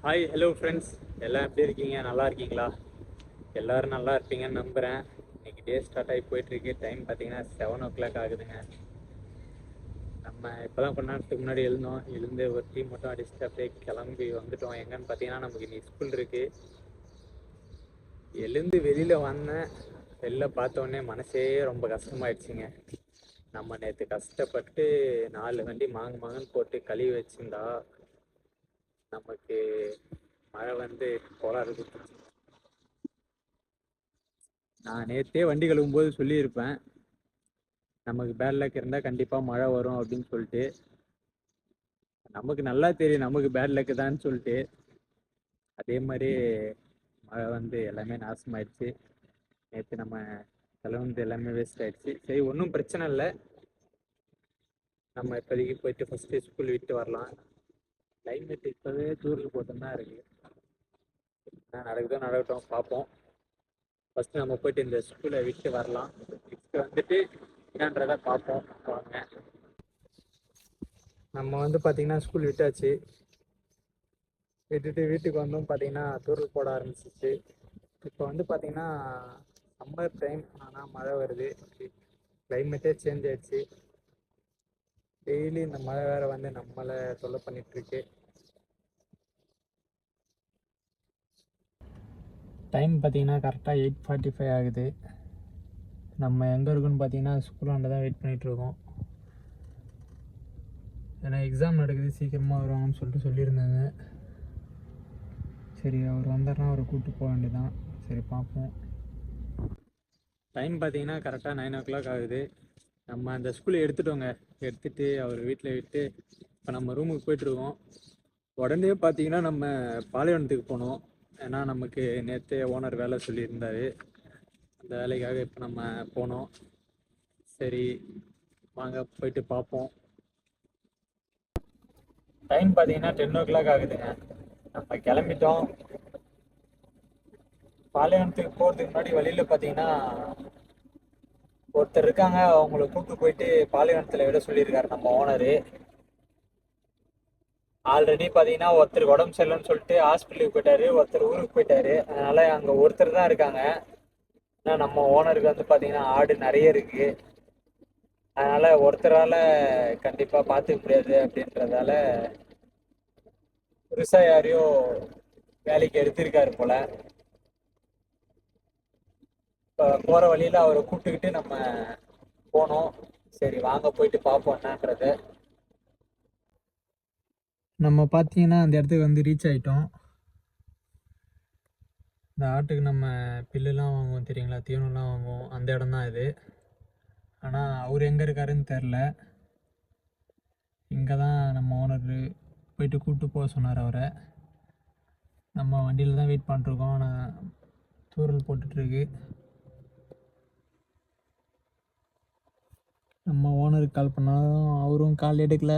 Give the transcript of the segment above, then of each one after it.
Hi hello friends, எல்லாம் எப்படி இருக்கீங்க? நல்லா இருக்கீங்களா? எல்லோரும் நல்லா இருப்பீங்கன்னு நம்புகிறேன். இன்றைக்கி டே ஸ்டார்ட் ஆகி போயிட்டுருக்கு. டைம் பார்த்தீங்கன்னா 7 o'clock ஆகுதுங்க. நம்ம இப்போ தான் கொஞ்ச நேரத்துக்கு முன்னாடி எழுந்து ஒரு டீ மட்டும் அடிச்சுட்டு அப்படியே கிளம்பி வந்துட்டோம். எங்கன்னு பார்த்தீங்கன்னா நமக்கு இன்னைக்கு ஸ்கூல் இருக்குது. எழுந்து வெளியில் வந்தேன். வெளில பார்த்தோன்னே மனசே ரொம்ப கஷ்டமாயிடுச்சுங்க. நம்ம நேற்று கஷ்டப்பட்டு 4 வண்டி மாங்குன்னு போட்டு கழுவி வச்சுருந்தா நமக்கு மழை வந்து கோளாறு கொடுத்துச்சு. நான் நேற்றே வண்டி கழுவும்போது சொல்லியிருப்பேன், நமக்கு பேட் லக் இருந்தால் கண்டிப்பாக மழை வரும் அப்படின்னு சொல்லிட்டு. நமக்கு நல்லா தெரியும் நமக்கு பேட் லக்கு தான் சொல்லிட்டு. அதே மாதிரி மழை வந்து எல்லாமே நாசமாயிடுச்சு. நேற்று நம்ம கழுவுனது எல்லாமே வேஸ்ட் ஆயிடுச்சு. சரி, ஒன்றும் பிரச்சனை இல்லை. நம்ம இப்போதைக்கு போயிட்டு ஃபஸ்ட்டு ஸ்கூல் விட்டு வரலாம். கிளைமேட் இப்போவே தூரில் போட்டுன்னு தான் இருக்குது. நடக்கட்டும், பார்ப்போம். ஃபஸ்ட்டு நம்ம போயிட்டு இந்த ஸ்கூலை விட்டு வரலாம். விட்டு வந்துட்டு என்னன்றதை பார்ப்போம் வாங்க. நம்ம வந்து பார்த்திங்கன்னா ஸ்கூல் விட்டாச்சு. விட்டுட்டு வீட்டுக்கு வந்தோம். பார்த்திங்கன்னா தூரல் போட ஆரம்பிச்சிச்சு. இப்போ வந்து பார்த்திங்கன்னா சம்மர் டைம், ஆனால் மழை வருது. கிளைமேட்டே சேஞ்ச் ஆயிடுச்சு. டெய்லி இந்த மழை வேறு வந்து நம்மளை தொல்லை பண்ணிகிட்ருக்கு. டைம் பார்த்திங்கன்னா கரெக்டாக 8:45 ஆகுது. நம்ம எங்கே இருக்குன்னு பார்த்தீங்கன்னா ஸ்கூலாண்ட தான் வெயிட் பண்ணிகிட்ருக்கோம். ஏன்னா எக்ஸாம் நடக்குது, சீக்கிரமாக வருவாங்கன்னு சொல்லிட்டு சொல்லியிருந்தாங்க. சரி, அவர் வந்தார்னா அவரை கூப்பிட்டு போக வேண்டியதான். சரி, பார்ப்போம். டைம் பார்த்தீங்கன்னா கரெக்டாக 9 o'clock ஆகுது. நம்ம அந்த ஸ்கூலை எடுத்துகிட்டு அவர் வீட்டில் விட்டு இப்போ நம்ம ரூமுக்கு போயிட்டுருக்கோம். உடனே பார்த்தீங்கன்னா நம்ம பாலைவனத்துக்கு போனோம். ஏன்னா நமக்கு நேற்றே ஓனர் வேலை சொல்லியிருந்தார். அந்த வேலைக்காக இப்போ நம்ம போனோம். சரி, வாங்க போயிட்டு பார்ப்போம். டைம் பார்த்தீங்கன்னா 10 o'clock ஆகுதுங்க. நம்ம கிளம்பிட்டோம். பாலைவனத்துக்கு போகிறதுக்கு முன்னாடி வழியில் பார்த்தீங்கன்னா ஒருத்தர் இருக்காங்க. அவங்கள கூப்பிட்டு போயிட்டு பாலைவனத்தில் விட சொல்லியிருக்காரு நம்ம ஓனரு. ஆல்ரெடி பார்த்தீங்கன்னா ஒருத்தருக்கு உடம்பு சரியில்லைன்னு சொல்லிட்டு ஹாஸ்பிட்டலுக்கு போயிட்டாரு, ஒருத்தர் ஊருக்கு போயிட்டாரு. அதனால அங்கே ஒருத்தர் தான் இருக்காங்க. ஏன்னா நம்ம ஓனருக்கு வந்து பார்த்தீங்கன்னா ஆடு நிறைய இருக்கு. அதனால ஒருத்தரால் கண்டிப்பாக பார்த்துக்க முடியாது. அப்படின்றதால புதுசாக யாரையோ வேலைக்கு எடுத்திருக்காரு போல. இப்போ போகிற வழியில் அவரை கூப்பிட்டுக்கிட்டு நம்ம போனோம். சரி, வாங்க போயிட்டு பார்ப்போம் என்னன்றதை. நம்ம பார்த்தீங்கன்னா அந்த இடத்துக்கு வந்து ரீச் ஆகிட்டோம். இந்த ஆட்டுக்கு நம்ம பில்லுலாம் வாங்குவோம் தெரியுங்களா, தீவனம்லாம் வாங்குவோம், அந்த இடம் தான் இது. ஆனால் அவர் எங்கே இருக்காருன்னு தெரில. இங்கே தான் நம்ம ஓனர் போயிட்டு கூப்பிட்டு போக சொன்னார் அவரை. நம்ம வண்டியில் தான் வெயிட் பண்ணிருக்கோம். ஆனால் தூரல் போட்டுட்ருக்கு. நம்ம ஓனருக்கு கால் பண்ணாலும் அவரும் கால் எடுக்கலை.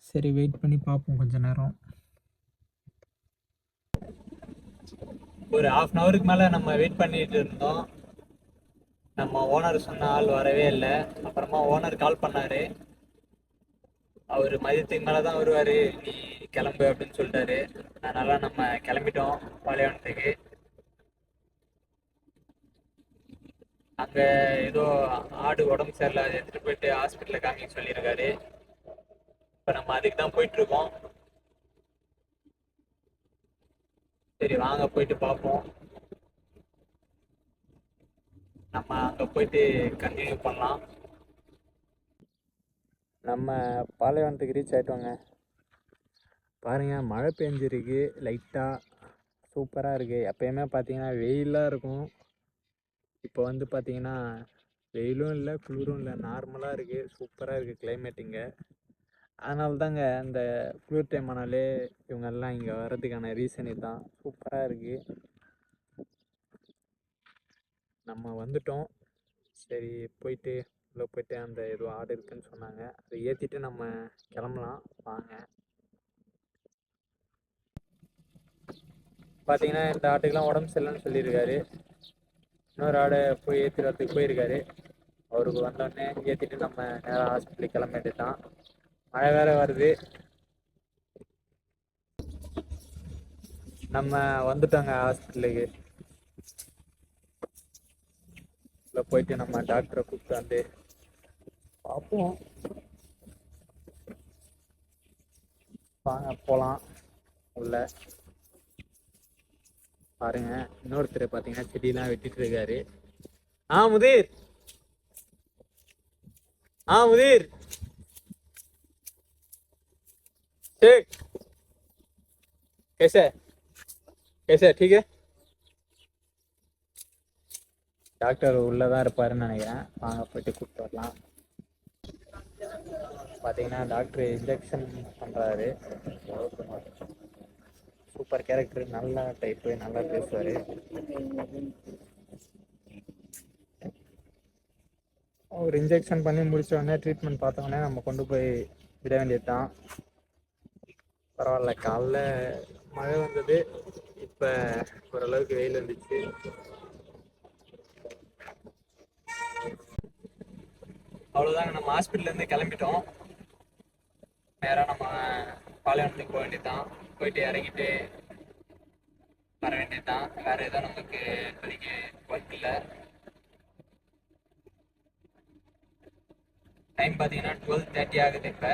சரி, வெயிட் பண்ணி பார்ப்போம் கொஞ்சம் நேரம். ஒரு 1/2 hourக்கு மேலே நம்ம வெயிட் பண்ணிட்டு இருந்தோம். நம்ம ஓனர் சொன்ன ஆள் வரவே இல்லை. அப்புறமா ஓனர் கால் பண்ணார். அவர் மதியத்துக்கு மேலே தான் வருவார், நீ கிளம்பு அப்படின்னு சொல்லிட்டாரு. அதனால நம்ம கிளம்பிட்டோம் பாலைவனத்துக்கு. அங்கே ஏதோ ஆடு உடம்பு சரியில்லை, அதை எடுத்துகிட்டு போயிட்டு ஹாஸ்பிட்டலில் காமிக்க சொல்லியிருக்காரு. இப்போ நம்ம அதுக்கு தான் போயிட்டுருக்கோம். சரி, வாங்க போயிட்டு பார்ப்போம். நம்ம அங்கே போயிட்டு கண்டினியூ பண்ணலாம். நம்ம பாலைவனத்துக்கு ரீச் ஆகிட்டோங்க. பாருங்கள், மழை பெஞ்சிருக்கு லைட்டாக. சூப்பராக இருக்குது. எப்போயுமே பார்த்தீங்கன்னா வெயிலாக இருக்கும். இப்போ வந்து பார்த்தீங்கன்னா வெயிலும் இல்லை குளிரும் இல்லை, நார்மலாக இருக்குது. சூப்பராக இருக்குது கிளைமேட் இங்கே. அதனால தாங்க இந்த குளிர் டைம் ஆனாலே இவங்கெல்லாம் இங்கே வர்றதுக்கான ரீசன் இதுதான். சூப்பராக இருக்குது. நம்ம வந்துட்டோம். சரி, போயிட்டு உள்ளே போயிட்டு அந்த ஏதோ ஆடு இருக்குன்னு சொன்னாங்க, அதை ஏற்றிட்டு நம்ம கிளம்பலாம் வாங்க. பார்த்தீங்கன்னா இந்த ஆட்டுக்கெலாம் உடம்பு சரியில்லைன்னு சொல்லியிருக்காரு. இன்னொரு ஆடை போய் ஏற்றி வரத்துக்கு போயிருக்காரு. அவருக்கு வந்தோடனே ஏற்றிட்டு நம்ம நேராக ஹாஸ்பிட்டலுக்கு கிளம்ப வேண்டியது தான். மழை வேறு வருது. நம்ம வந்துட்டோங்க ஹாஸ்பிட்டலுக்கு. உள்ள போயிட்டு நம்ம டாக்டரை கூப்பிட்டு வந்து பார்ப்போம். வாங்க போகலாம். உள்ள பாருங்க, இன்னொருத்தர் பார்த்தீங்கன்னா செடியெல்லாம் வெட்டிட்டு இருக்காரு. முதிர், मुदीर ठीक, कैसे कैसे ठीक है. டாக்டர் உள்ளதான் இருப்பாருன்னு நினைக்கிறேன். வாங்க போயிட்டு கூப்பிட்டு வரலாம். பார்த்தீங்கன்னா டாக்டர் இன்ஜெக்ஷன் பண்ணுறாரு. சூப்பர் கேரக்டர், நல்ல டைப்பு, நல்லா பேசுவார். ஒரு இன்ஜெக்ஷன் பண்ணி முடிச்ச உடனே ட்ரீட்மெண்ட் பார்த்தோன்னே நம்ம கொண்டு போய் விட வேண்டியது தான். பரவாயில்ல, காலைல மழை வந்தது, இப்போ ஓரளவுக்கு வெயில் வந்துச்சு. அவ்வளோதாங்க, நம்ம ஹாஸ்பிட்டல்லேருந்து கிளம்பிட்டோம். நேராக நம்ம பாலைவனத்துக்கு போக வேண்டியது தான். போயிட்டு இறங்கிட்டு வர வேண்டியது தான். வேறு எதுவும் நமக்கு இப்போதைக்கு ஒர்க் இல்லை. டைம் பார்த்தீங்கன்னா 12:30 ஆகுது. இப்போ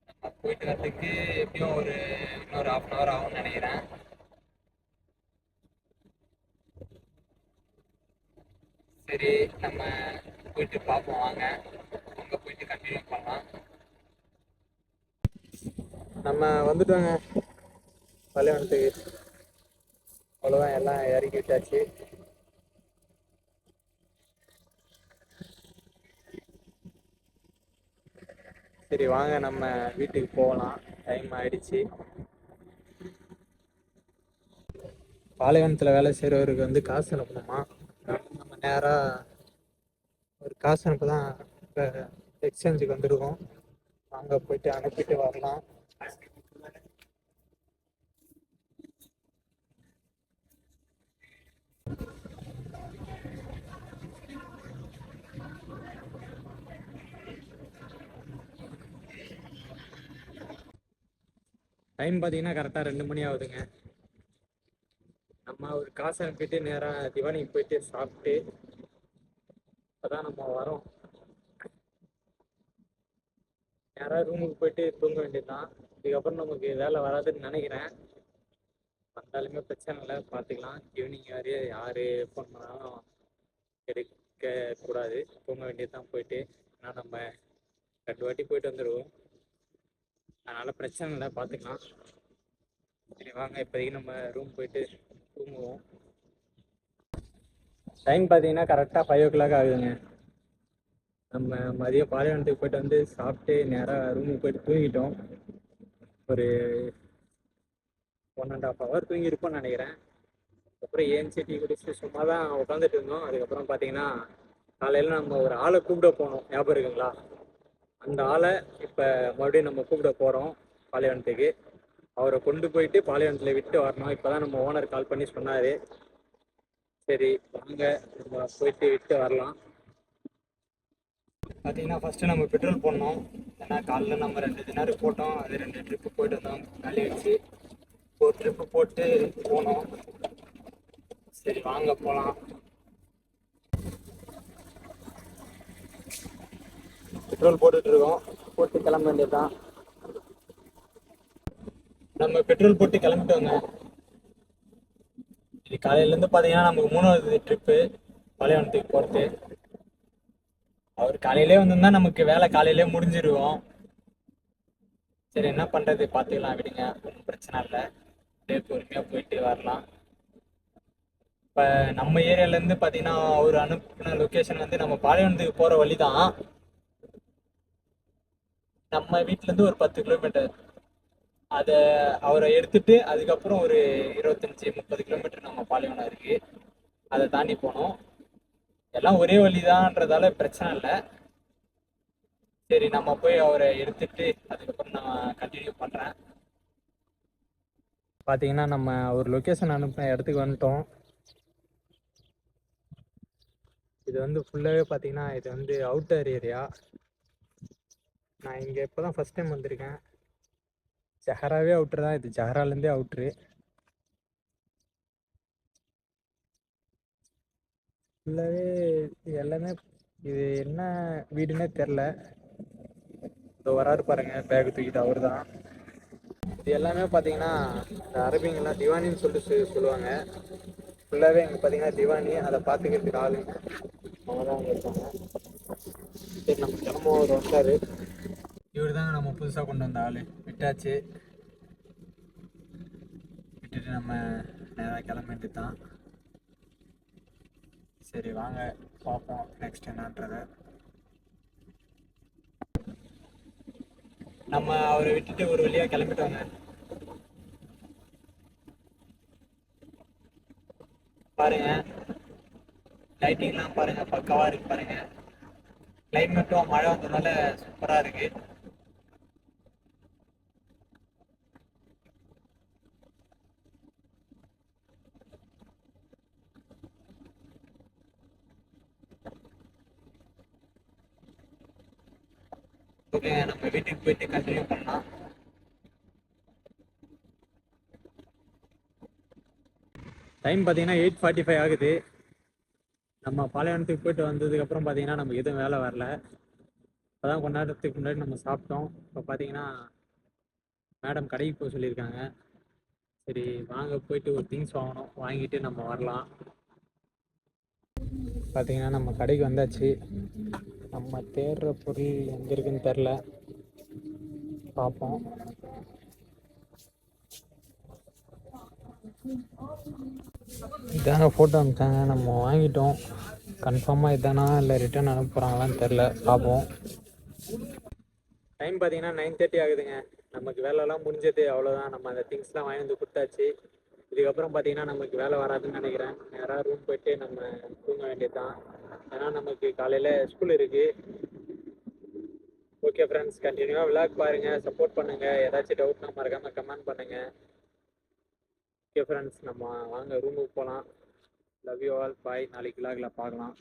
நம்ம போயிட்டு வரதுக்கு எப்படியும் இன்னொரு 1/2 hour ஆகும்னு நினைக்கிறேன். சரி, நம்ம போயிட்டு பார்ப்போம். வாங்க, அங்கே போயிட்டு கண்டினியூ பண்ணலாம். நம்ம வந்துட்டோங்க பாலைவனத்துக்கு. அவ்வளோதான், எல்லாம் இறக்கி விட்டாச்சு. சரி வாங்க, நம்ம வீட்டுக்கு போகலாம். டைம் ஆயிடுச்சு. பாலைவனத்தில் வேலை செய்கிறவருக்கு வந்து காசு அனுப்பணுமா? நம்ம நேராக ஒரு காசு அனுப்ப தான் இப்போ எக்ஸ்சேஞ்சுக்கு வந்துருக்கோம். அங்கே போயிட்டு அனுப்பிட்டு வரலாம். டைம் பார்த்தீங்கன்னா கரெக்டாக 2 மணி ஆகுதுங்க. நம்ம ஒரு காசு அனுப்பிட்டு நேராக திவானிக்கு போயிட்டு சாப்பிட்டு அப்போதான் நம்ம வரோம். நேராக ரூமுக்கு போயிட்டு தூங்க வேண்டியது தான். இதுக்கப்புறம் நமக்கு வேலை வராதுன்னு நினைக்கிறேன். வந்தாலுமே பிரச்சனை இல்லை, பார்த்துக்கலாம். ஈவினிங் வரையே யார் ஃபோன் பண்ணாலும் எடுக்கக்கூடாது, தூங்க வேண்டியது தான் போயிட்டு. ஏன்னா நம்ம 2 வாட்டி போயிட்டு வந்துடுவோம், அதனால் பிரச்சனை இல்லை, பார்த்துக்கலாம். சரி வாங்க, இப்போதைக்கு நம்ம ரூம் போயிட்டு தூங்குவோம். டைம் பார்த்தீங்கன்னா கரெக்டாக 5 o'clock ஆகுதுங்க. நம்ம மதியம் பாலைவனத்துக்கு போயிட்டு வந்து சாப்பிட்டு நேராக ரூமுக்கு போயிட்டு தூங்கிட்டோம். ஒரு 1.5 hour தூங்கியிருப்போம்னு நினைக்கிறேன். அப்புறம் ஏன்சி டீ குடிச்சு சும்மா தான் உட்காந்துட்டு இருந்தோம். அதுக்கப்புறம் பார்த்தீங்கன்னா காலையில் நம்ம ஒரு ஆளை கூப்பிட போனோம், ஞாபகம் இருக்குங்களா? அந்த ஆளை இப்போ மறுபடியும் நம்ம கூப்பிட போகிறோம் பாலைவனத்துக்கு. அவரை கொண்டு போயிட்டு பாலைவனத்தில் விட்டு வரணும். இப்போ தான் நம்ம ஓனர் கால் பண்ணி சொன்னார். சரி வாங்க, நம்ம போயிட்டு விட்டு வரலாம். பார்த்தீங்கன்னா ஃபஸ்ட்டு நம்ம பெட்ரோல் போடணும். ஏன்னா காலையில் நம்ம 2 தினாரு போட்டோம், அது 2 ட்ரிப்பு போயிட்டு வந்தோம், காலி வச்சு. ஒரு ட்ரிப்பு போட்டு போனோம். சரி வாங்க போகலாம். பெட்ரோல் போட்டுட்ருக்கோம், போட்டு கிளம்ப வேண்டியதுதான். நம்ம பெட்ரோல் போட்டு கிளம்பிட்டோங்க. இது காலையிலேருந்து பார்த்தீங்கன்னா நமக்கு 3வது ட்ரிப்பு பாலைவனத்துக்கு போகிறது. அவர் காலையிலே வந்திருந்தா நமக்கு வேலை காலையிலே முடிஞ்சிருவோம். சரி என்ன பண்ணுறது, பார்த்துக்கலாம், விடுங்க, ஒன்றும் பிரச்சனை இல்லை. அப்படியே பொறுமையாக போயிட்டு வரலாம். இப்போ நம்ம ஏரியாலேருந்து பார்த்தீங்கன்னா அவர் அனுப்பின லொக்கேஷன் வந்து நம்ம பாலைவனத்துக்கு போகிற வழி தான். நம்ம வீட்டிலேருந்து ஒரு 10 கிலோமீட்டர். அதை அவரை எடுத்துட்டு அதுக்கப்புறம் ஒரு 25-30 கிலோமீட்டர் நம்ம பாலைவனம் இருக்குது, அதை தாண்டி போனோம். எல்லாம் ஒரே வழிதான்றதால பிரச்சனை இல்லை. சரி நம்ம போய் அவரை எடுத்துட்டு அதுக்கப்புறம் நான் கண்டினியூ பண்ணுறேன். பார்த்தீங்கன்னா நம்ம ஒரு லொக்கேஷன் அனுப்பின இடத்துக்கு வந்துட்டோம். இது வந்து ஃபுல்லாகவே பார்த்தீங்கன்னா இது வந்து அவுட்டர் ஏரியா. நான் இங்கே இப்போ தான் ஃபஸ்ட் டைம் வந்திருக்கேன். ஜஹராவே அவுட்ரு தான், இது ஜஹராலேருந்தே அவுட்ரு. ஃபுல்லாகவே எல்லாமே இது என்ன வீடுன்னே தெரில. இதோ வராரு பாருங்க, பேக் தூக்கிட்டு அவர் தான். இது எல்லாமே பார்த்தீங்கன்னா இந்த அரபிங்கெல்லாம் திவானின்னு சொல்லிட்டு சொல்லுவாங்க. ஃபுல்லாகவே இங்கே பார்த்தீங்கன்னா திவானி, அதை பார்த்துக்கிறதுக்கு ஆளுங்க அவங்க தான் அங்கே இருக்காங்க. சரி, நம்ம கிளம்ப வந்தார். இவர் தாங்க நம்ம புதுசாக கொண்டு வந்த ஆள். விட்டாச்சு, விட்டுட்டு நம்ம நேராக கிளம்பிட்டு தான். சரி வாங்க பார்ப்போம் நெக்ஸ்ட் என்னன்றதை. நம்ம அவரை விட்டுட்டு ஒரு வழியாக கிளம்பிட்டோங்க. பாருங்க, லைட்டிங்லாம் பாருங்க, பக்காவாக இருக்கு பாருங்க. கிளைமேட்டும் மழை வந்ததுனால சூப்பராக இருக்கு. ஓகே, நம்ம வீட்டுக்கு போயிட்டு கண்டினியூ பண்ணலாம். டைம் பார்த்தீங்கன்னா 8:45 ஆகுது. நம்ம பாலைவனத்துக்கு போயிட்டு வந்ததுக்கப்புறம் பார்த்தீங்கன்னா நமக்கு எதுவும் வேலை வரல. இப்போ தான் கொஞ்ச நேரத்துக்கு முன்னாடி நம்ம சாப்பிட்டோம். இப்போ பார்த்தீங்கன்னா மேடம் கடைக்கு போக சொல்லியிருக்காங்க. சரி வாங்க போயிட்டு ஒரு திங்ஸ் வாங்கணும், வாங்கிட்டு நம்ம வரலாம். பார்த்தீங்கன்னா நம்ம கடைக்கு வந்தாச்சு. நம்ம தேடுற பொருள் எங்கே இருக்குன்னு தெரில, பார்ப்போம். இதாங்க ஃபோட்டோ அனுப்பிச்சாங்க, நம்ம வாங்கிட்டோம். கன்ஃபார்மாக இதானா இல்லை ரிட்டர்ன் அனுப்புகிறாங்களான்னு தெரில, பார்ப்போம். டைம் பார்த்தீங்கன்னா 9:30 ஆகுதுங்க. நமக்கு வேலைலாம் முடிஞ்சது, அவ்வளோதான். நம்ம அந்த திங்ஸ்லாம் வாங்கி வந்து கொடுத்தாச்சு. இதுக்கப்புறம் பார்த்தீங்கன்னா நமக்கு வேலை வராதுன்னு நினைக்கிறேன். நேராக ரூம் போயிட்டு நம்ம தூங்க வேண்டியது தான். ஏன்னா நமக்கு காலையில் ஸ்கூல் இருக்குது. ஓகே ஃப்ரெண்ட்ஸ், கண்டினியூவாக விளாக் பாருங்கள், சப்போர்ட் பண்ணுங்கள். ஏதாச்சும் டவுட்னா மறக்காமல் கமெண்ட் பண்ணுங்கள். ஓகே ஃப்ரெண்ட்ஸ், நம்ம வாங்க ரூமுக்கு போகலாம். லவ் யூ ஆல், பாய். நாளைக்கு விளாகில் பார்க்கலாம்.